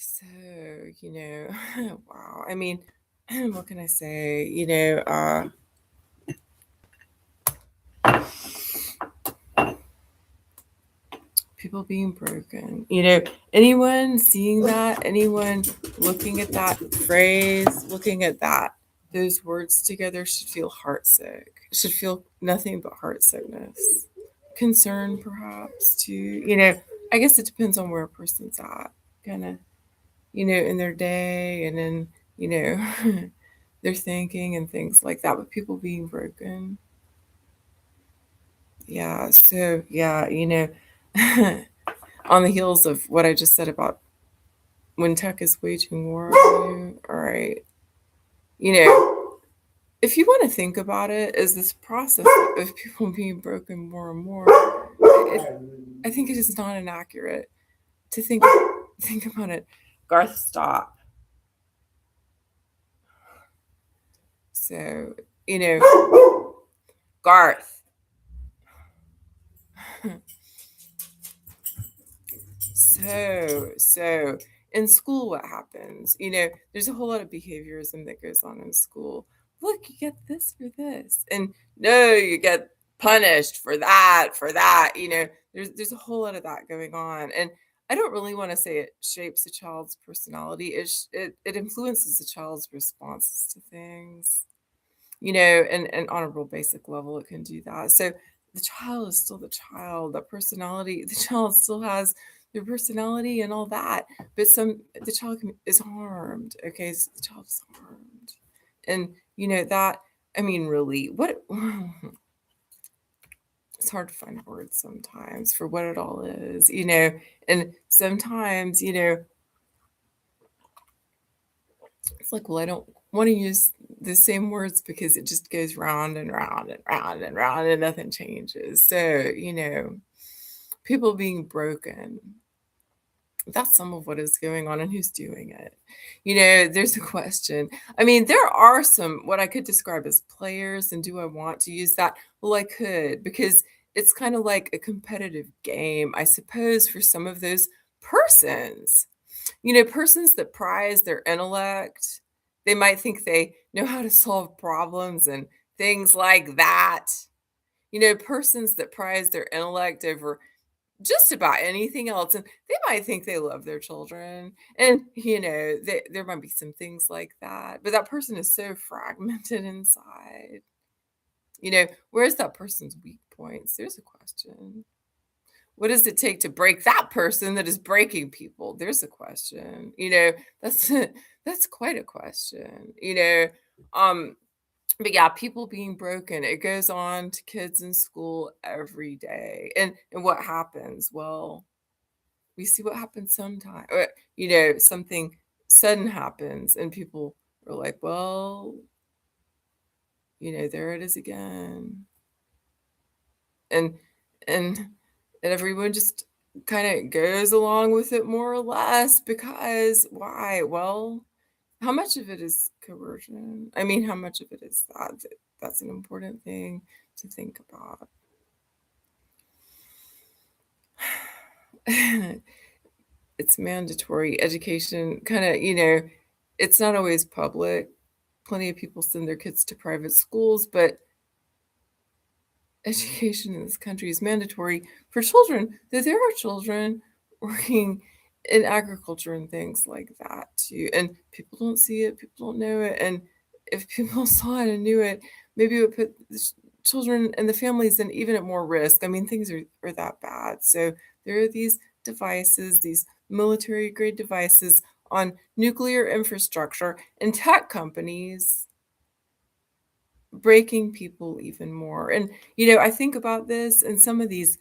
So, wow. I mean, what can I say? People being broken. Anyone seeing that, anyone looking at that phrase, looking at those words together should feel heartsick, should feel nothing but heartsickness. Concern, perhaps, too. I guess it depends on where a person's at, kind of, in their day and in, you know, their thinking and things like that. But people being broken. Yeah. So, yeah, on the heels of what I just said about when tech is waging war on you, all right, if you want to think about it as this process of people being broken more and more, I think it is not inaccurate to think about it. Garth, stop. So, Garth. So in school, what happens? There's a whole lot of behaviorism that goes on in school. Look, you get this for this, and no, you get punished for that, for that. There's a whole lot of that going on, and I don't really want to say it shapes a child's personality. It influences a child's responses to things. And on a real basic level, it can do that. So the child is still the child. That personality, the child still has their personality and all that. But the child is harmed. Okay, so the child is harmed, and that. I mean, really, what? It's hard to find words sometimes for what it all is. And sometimes it's like, well, I don't want to use the same words because it just goes round and round and round and round and nothing changes. So, people being broken, that's some of what is going on and who's doing it. There's a question. I mean, there are some what I could describe as players, and do I want to use that? Well, I could, because it's kind of like a competitive game, I suppose, for some of those persons. Persons that prize their intellect, they might think they know how to solve problems and things like that. Persons that prize their intellect over just about anything else, and they might think they love their children, and there might be some things like that, but that person is so fragmented inside. Where's that person's weak points? There's a question. What does it take to break that person that is breaking people? There's a question. That's that's quite a question. But yeah, people being broken, it goes on to kids in school every day. And what happens? Well, we see what happens sometimes. Something sudden happens and people are like, well, there it is again. And and everyone just kind of goes along with it more or less, because why? Well, how much of it is coercion? I mean, how much of it is that? That's an important thing to think about. It's mandatory education, kind of, it's not always public. Plenty of people send their kids to private schools, but education in this country is mandatory for children. That there are children working in agriculture and things like that too, and people don't see it, people don't know it, and if people saw it and knew it, maybe it would put the children and the families in even at more risk. I mean, things are that bad. So there are these devices, these military grade devices on nuclear infrastructure, and tech companies breaking people even more. And I think about this and some of these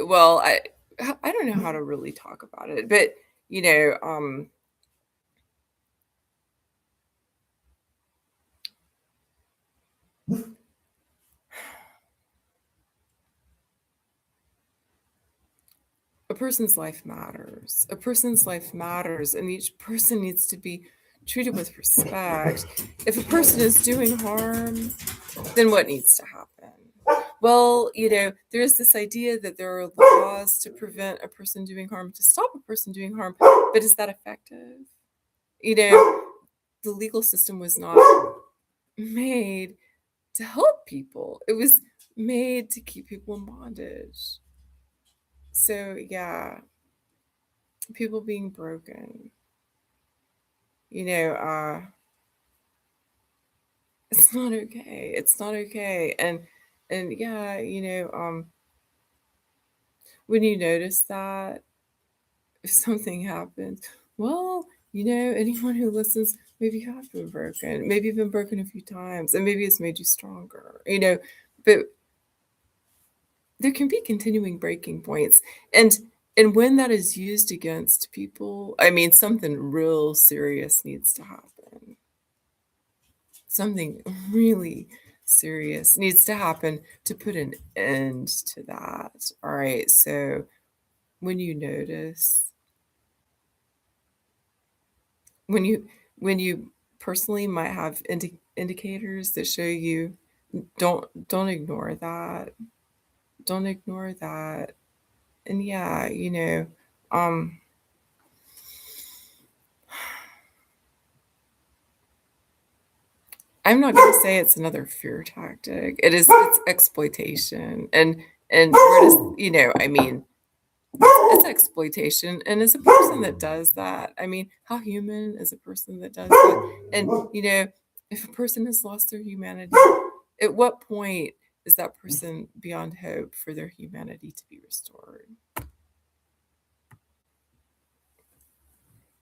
well, I don't know how to really talk about it, but a person's life matters. A person's life matters, and each person needs to be treated with respect. If a person is doing harm, then what needs to happen? well, there's this idea that there are laws to prevent a person doing harm, to stop a person doing harm, but is that effective? The legal system was not made to help people. It was made to keep people in bondage. So, yeah, people being broken, it's not okay. It's not okay. And yeah, when you notice that, if something happens, well, anyone who listens, maybe you have been broken. Maybe you've been broken a few times, and maybe it's made you stronger, but there can be continuing breaking points. And when that is used against people, I mean, something real serious needs to happen. Something really serious needs to happen to put an end to that. All right. So when you notice, when you personally might have indicators that show you, don't ignore that. Don't ignore that. And yeah, um I'm not going to say it's another fear tactic. It's exploitation. And where does, I mean, it's exploitation. And as a person that does that, I mean, how human is a person that does that? And if a person has lost their humanity, at what point is that person beyond hope for their humanity to be restored?